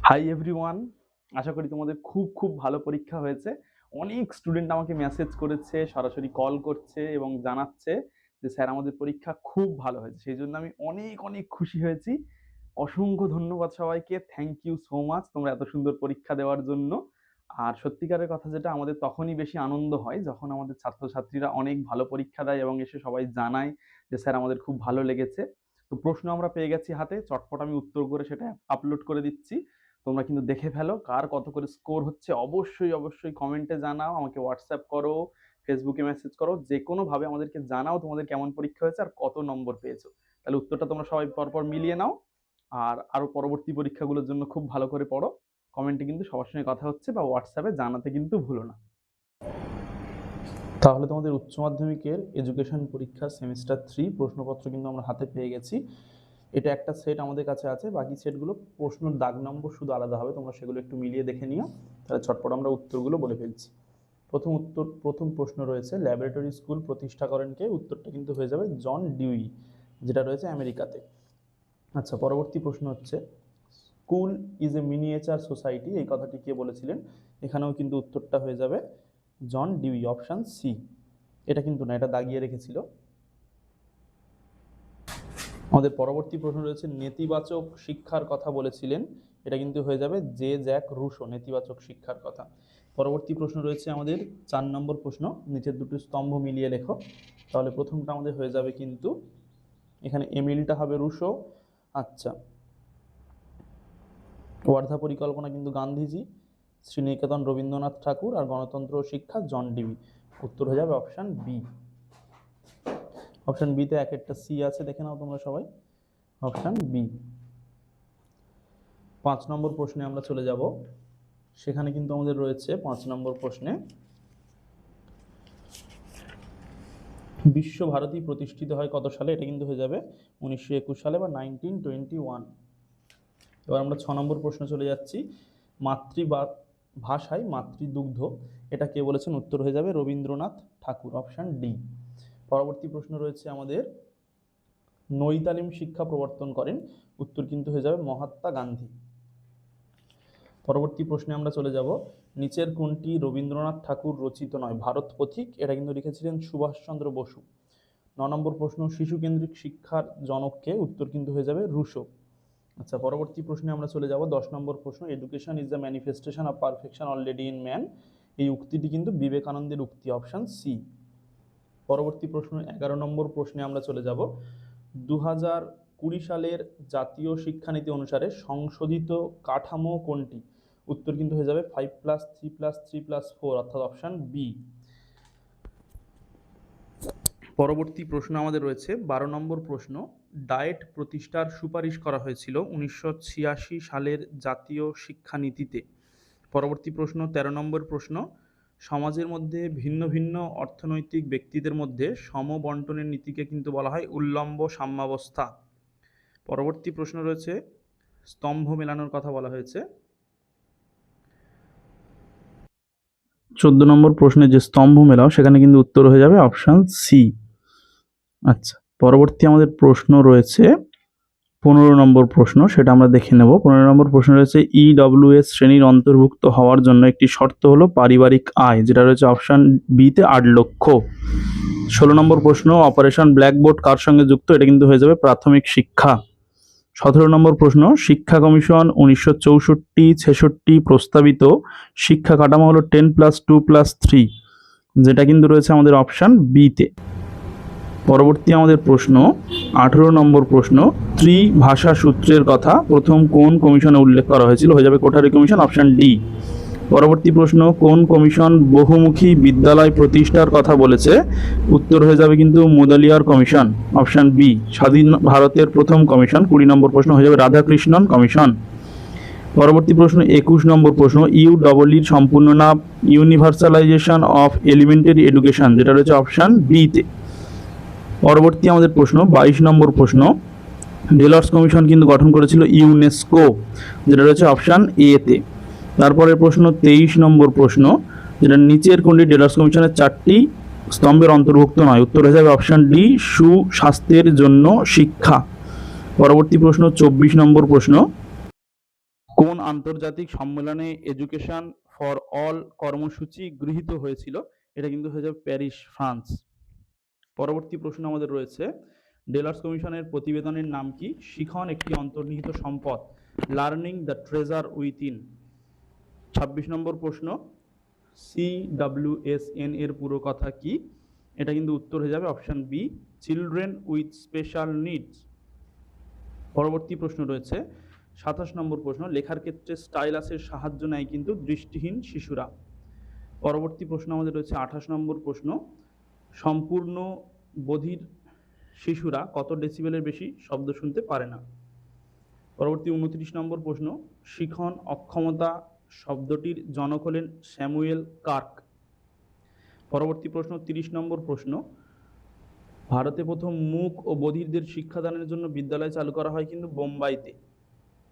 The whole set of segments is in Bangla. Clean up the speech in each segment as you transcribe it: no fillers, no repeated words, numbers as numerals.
হাই এভরিওয়ান, আশা করি তোমাদের খুব খুব ভালো পরীক্ষা হয়েছে। অনেক স্টুডেন্ট আমাকে মেসেজ করেছে, সরাসরি কল করছে এবং জানাচ্ছে যে স্যার আমাদের পরীক্ষা খুব ভালো হয়েছে। সেই জন্য আমি অনেক অনেক খুশি হয়েছি। অসংখ্য ধন্যবাদ সবাইকে, থ্যাংক ইউ সো মাচ তোমরা এত সুন্দর পরীক্ষা দেওয়ার জন্য। আর সত্যিকারের কথা যেটা, আমাদের তখনই বেশি আনন্দ হয় যখন আমাদের ছাত্রছাত্রীরা অনেক ভালো পরীক্ষা দেয় এবং এসে সবাই জানায় যে স্যার আমাদের খুব ভালো লেগেছে। তো প্রশ্ন আমরা পেয়ে গেছি হাতে, চটপট আমি উত্তর করে সেটা আপলোড করে দিচ্ছি। তোমরা কিন্তু দেখে ফেলো কার কত করে স্কোর হচ্ছে। অবশ্যই অবশ্যই কমেন্টে জানাও, আমাকে হোয়াটসঅ্যাপ করো, ফেসবুকে মেসেজ করো, যে কোনো ভাবে আমাদেরকে জানাও তোমাদের কেমন পরীক্ষা হয়েছে আর কত নম্বর পেয়েছো। তাহলে উত্তরটা তোমরা সবাই পরপর মিলিয়ে নাও। আর আরো পরবর্তী পরীক্ষাগুলোর জন্য খুব ভালো করে পড়ো। কমেন্টে কিন্তু সবার সঙ্গে কথা হচ্ছে, বা হোয়াটসঅ্যাপে জানাতে কিন্তু ভুলো না। তাহলে তোমাদের উচ্চ মাধ্যমিকের এডুকেশন পরীক্ষা সেমিস্টার 3 প্রশ্নপত্র কিন্তু আমরা হাতে পেয়ে গেছি। এটা একটা সেট আমাদের কাছে আছে, বাকি সেটগুলো প্রশ্নের দাগ নম্বর শুধু আলাদা হবে, তোমরা সেগুলো একটু মিলিয়ে দেখে নিও। তাহলে ছটপট আমরা উত্তরগুলো বলে ফেলছি। প্রথম প্রশ্ন রয়েছে, ল্যাবরেটরি স্কুল প্রতিষ্ঠা করেন কে? উত্তরটা কিন্তু হয়ে যাবে জন ডিউই, যেটা রয়েছে আমেরিকাতে। আচ্ছা, পরবর্তী প্রশ্ন হচ্ছে, school is a miniature society, এই কথাটি কে বলেছিলেন? এখানেও কিন্তু উত্তরটা হয়ে যাবে জন ডিউই, অপশন সি। এটা কিন্তু না, এটা দাগিয়ে রেখেছিল। আমাদের পরবর্তী প্রশ্ন রয়েছে, নেতিবাচক শিক্ষার কথা বলেছিলেন? এটা কিন্তু হয়ে যাবে জে জ্যাক রুশো, নেতিবাচক শিক্ষার কথা। পরবর্তী প্রশ্ন রয়েছে আমাদের 4 নম্বর প্রশ্ন, নিচের দুটো স্তম্ভ মিলিয়ে লেখো। তাহলে প্রথমটা আমাদের হয়ে যাবে কিন্তু এখানে এমিলটা হবে রুশো। আচ্ছা, ওয়ার্ধা পরিকল্পনা কিন্তু গান্ধীজি, শ্রীনিকেতন রবীন্দ্রনাথ ঠাকুর, আর গণতন্ত্র ও শিক্ষা জন ডিউই। উত্তর হয়ে যাবে অপশন বি। অপশন বিতে এক একটা সি আছে, দেখে নাও তোমরা সবাই। Option B. 5 নম্বর প্রশ্নে আমরা চলে যাব। সেখানে কিন্তু আমাদের রয়েছে 5 নম্বর প্রশ্নে, বিশ্বভারতী প্রতিষ্ঠিত হয় কত সালে? এটা কিন্তু হয়ে যাবে 1921 সালে বা 1921। এবার আমরা 6 নম্বর প্রশ্নে চলে যাচ্ছি, মাতৃভাষায় মাতৃদুগ্ধ, এটা কে বলেছেন? উত্তর হয়ে যাবে রবীন্দ্রনাথ ঠাকুর, অপশন ডি। পরবর্তী প্রশ্ন রয়েছে আমাদের, নৈতালিম শিক্ষা প্রবর্তন করেন? উত্তর কিন্তু হয়ে যাবে মহাত্মা গান্ধী। পরবর্তী প্রশ্নে আমরা চলে যাব, নিচের কোনটি রবীন্দ্রনাথ ঠাকুর রচিত নয়? ভারত পথিক, এটা কিন্তু লিখেছিলেন সুভাষচন্দ্র বসু। 9 নম্বর প্রশ্ন, শিশু কেন্দ্রিক শিক্ষার জনককে? উত্তর কিন্তু হয়ে যাবে রুশো। আচ্ছা, পরবর্তী প্রশ্নে আমরা চলে যাব। 10 নম্বর প্রশ্ন, education is the manifestation of perfection already in man, এই উক্তিটি কিন্তু বিবেকানন্দের উক্তি, অপশন সি। পরবর্তী প্রশ্ন 11 নম্বর প্রশ্নে আমরা চলে যাব, 2020 সালের জাতীয় শিক্ষানীতি অনুসারে সংশোধিত কাঠামো কোনটি? উত্তর কিন্তু হয়ে যাবে 5+3+3+4, অর্থাৎ অপশন বি। পরবর্তী প্রশ্ন আমাদের রয়েছে 12 নম্বর প্রশ্ন, ডায়েট প্রতিষ্ঠার সুপারিশ করা হয়েছিল 1986 সালের জাতীয় শিক্ষানীতিতে। পরবর্তী প্রশ্ন 13 নম্বর প্রশ্ন, সমাজের মধ্যে ভিন্ন ভিন্ন অর্থনৈতিক ব্যক্তিদের মধ্যে সমবন্টনের নীতিকে কিন্তু বলা হয় উল্লম্ব সাম্যাবস্থা। পরবর্তী প্রশ্ন রয়েছে, স্তম্ভ মেলানোর কথা বলা হয়েছে। 14 নম্বর প্রশ্নে যে স্তম্ভ মেলাও, সেখানে কিন্তু উত্তর হয়ে যাবে অপশন সি। আচ্ছা, পরবর্তী আমাদের প্রশ্ন রয়েছে 15 নম্বর প্রশ্ন, সেটা আমরা দেখে নেব। 15 নম্বর প্রশ্ন রয়েছে, ইডব্লিউএস শ্রেণীর অন্তর্ভুক্ত হওয়ার জন্য একটি শর্ত হলো পারিবারিক আয়, যেটা রয়েছে অপশন বিতে 8 লক্ষ। 16 নম্বর প্রশ্ন, অপারেশন ব্ল্যাকবোর্ড কার সঙ্গে যুক্ত? এটা কিন্তু হয়ে যাবে প্রাথমিক শিক্ষা। 17 নম্বর প্রশ্ন, শিক্ষা কমিশন 1964-66 প্রস্তাবিত শিক্ষা কাঠামো হলো 10+2+3, যেটা কিন্তু রয়েছে আমাদের অপশন বিতে। পরবর্তী আমাদের প্রশ্ন 18 নম্বর প্রশ্ন, ত্রিভাষা সূত্রের কথা প্রথম কোন কমিশনে উল্লেখ করা হয়েছিল? হয়ে যাবে কোঠারি কমিশন, অপশন ডি। পরবর্তী প্রশ্ন, কোন কমিশন বহুমুখী বিদ্যালয় প্রতিষ্ঠার কথা বলেছে? উত্তর হয়ে যাবে কিন্তু মুদালিয়ার কমিশন, অপশন বি। স্বাধীন ভারতের প্রথম কমিশন, 20 নম্বর প্রশ্ন হয়ে যাবে রাধাকৃষ্ণন কমিশন। পরবর্তী প্রশ্ন 21 নম্বর প্রশ্ন, ইউডব্লিউর সম্পূর্ণ নাম ইউনিভার্সালাইজেশন অফ এলিমেন্টারি এডুকেশন, যেটা রয়েছে অপশন বিতে। পরবর্তী আমাদের প্রশ্ন 22 নম্বর প্রশ্ন, ডেলর্স কমিশন কিন্তু গঠন করেছিল ইউনেস্কো, যেটা রয়েছে অপশন এ তে। তারপরের প্রশ্ন 23 নম্বর প্রশ্ন, যেটা নিচের কোনটি ডেলর্স কমিশনের 4টি স্তম্ভের অন্তর্ভুক্ত নয়? উত্তর হয়ে যাবে অপশন ডি, সুস্বাস্থ্যের জন্য শিক্ষা। পরবর্তী প্রশ্ন 24 নম্বর প্রশ্ন, কোন আন্তর্জাতিক সম্মেলনে এডুকেশন ফর অল কর্মসূচি গৃহীত হয়েছিল? এটা কিন্তু হয়ে যাবে প্যারিস, ফ্রান্স। পরবর্তী প্রশ্ন আমাদের রয়েছে, ডেলার্স কমিশনের প্রতিবেদনের নাম কি? শিখন একটি অন্তর্নিহিত সম্পদ, লার্নিং দ্য ট্রেজার উইথিন। 26 নম্বর প্রশ্ন, CWSN এর পুরো কথা কি? এটা কিন্তু উত্তর হয়ে যাবে option B, children with special needs. পরবর্তী প্রশ্ন রয়েছে 27 নম্বর প্রশ্ন, লেখার ক্ষেত্রে স্টাইলাসের সাহায্য নেয় কিন্তু দৃষ্টিহীন শিশুরা। পরবর্তী প্রশ্ন আমাদের রয়েছে 28 নম্বর প্রশ্ন, সম্পূর্ণ বধির শিশুরা কত ডেসিবেলের বেশি শব্দ শুনতে পারে না। পরবর্তী 29 নম্বর প্রশ্ন, শিখন অক্ষমতা শব্দটির জনক হলেন স্যামুয়েল কার্ক। পরবর্তী প্রশ্ন 30 নম্বর প্রশ্ন, ভারতে প্রথম মূক ও বধিরদের শিক্ষাদানের জন্য বিদ্যালয় চালু করা হয় কিন্তু বোম্বাইতে।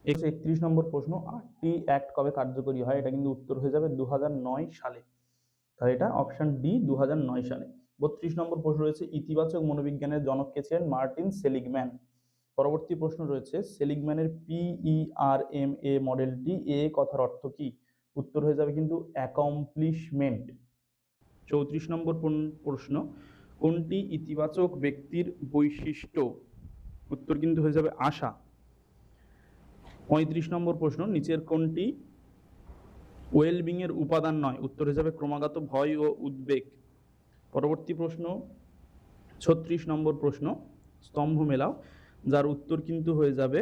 31 নম্বর প্রশ্ন, আরটি অ্যাক্ট কবে কার্যকরী হয়? এটা কিন্তু উত্তর হয়ে যাবে 2009 সালে। তাহলে এটা অপশন ডি, 2009 সালে। 32 নম্বর প্রশ্ন রয়েছে, ইতিবাচক মনোবিজ্ঞানের জনক কে ছিলেন? মার্টিন সেলিগম্যান। পরবর্তী প্রশ্ন রয়েছে, সেলিগম্যানের PERMA মডেলটি এ কথার অর্থ কি? উত্তর হয়ে যাবে কিন্তু অ্যাকমপ্লিশমেন্ট। 34 নম্বর প্রশ্ন, কোনটি ইতিবাচক ব্যক্তির বৈশিষ্ট্য? উত্তর কিন্তু হয়ে যাবে আশা। 35 নম্বর প্রশ্ন, নিচের কোনটি ওয়েলবিং এর উপাদান নয়? উত্তর হয়ে যাবে ক্রমাগত ভয় ও উদ্বেগ। পরবর্তী প্রশ্ন 36 নম্বর প্রশ্ন, স্তম্ভ মেলাও, যার উত্তর কিন্তু হয়ে যাবে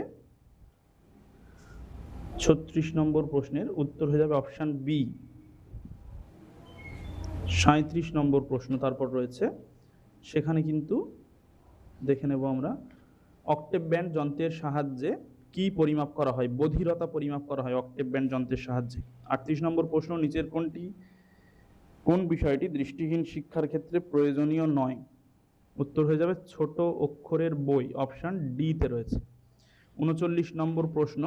36 নম্বর প্রশ্নের উত্তর হয়ে যাবে অপশন বি। 37 নম্বর প্রশ্ন তারপর রয়েছে, সেখানে কিন্তু দেখে নেব আমরা, অক্টেভ ব্যান্ড যন্ত্রের সাহায্যে কি পরিমাপ করা হয়? বধিরতা পরিমাপ করা হয় অক্টেভ ব্যান্ড যন্ত্রের সাহায্যে। 38 নম্বর প্রশ্ন, নিচের কোন বিষয়টি দৃষ্টিহীন শিক্ষার ক্ষেত্রে প্রয়োজনীয় নয়? উত্তর হয়ে যাবে ছোট অক্ষরের বই, অপশন ডি তে রয়েছে। 39 নম্বর প্রশ্ন,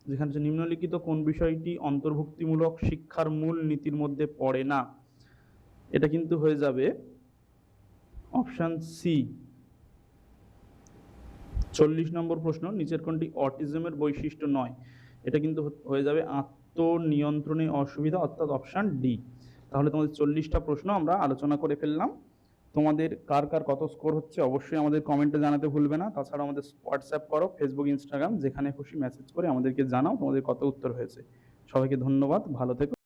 যেখানে নিম্নলিখিত কোন বিষয়টি অন্তর্ভুক্তিমূলক শিক্ষার মূল নীতির মধ্যে পড়ে না? এটা কিন্তু হয়ে যাবে অপশন সি। 40 নম্বর প্রশ্ন, নিচের কোনটি অটিজমের বৈশিষ্ট্য নয়? এটা কিন্তু হয়ে যাবে আত্মনিয়ন্ত্রণে অসুবিধা, অর্থাৎ অপশন ডি। তাহলে তোমাদের 40টা প্রশ্ন আমরা আলোচনা করে ফেললাম। তোমাদের কার কার কত স্কোর হচ্ছে অবশ্যই আমাদের কমেন্টে জানাতে ভুলবে না। তাছাড়া আমাদের হোয়াটসঅ্যাপ করো, ফেসবুক, ইনস্টাগ্রাম, যেখানে খুশি মেসেজ করে আমাদেরকে জানাও তোমাদের কত উত্তর হয়েছে। সবাইকে ধন্যবাদ, ভালো থেকো।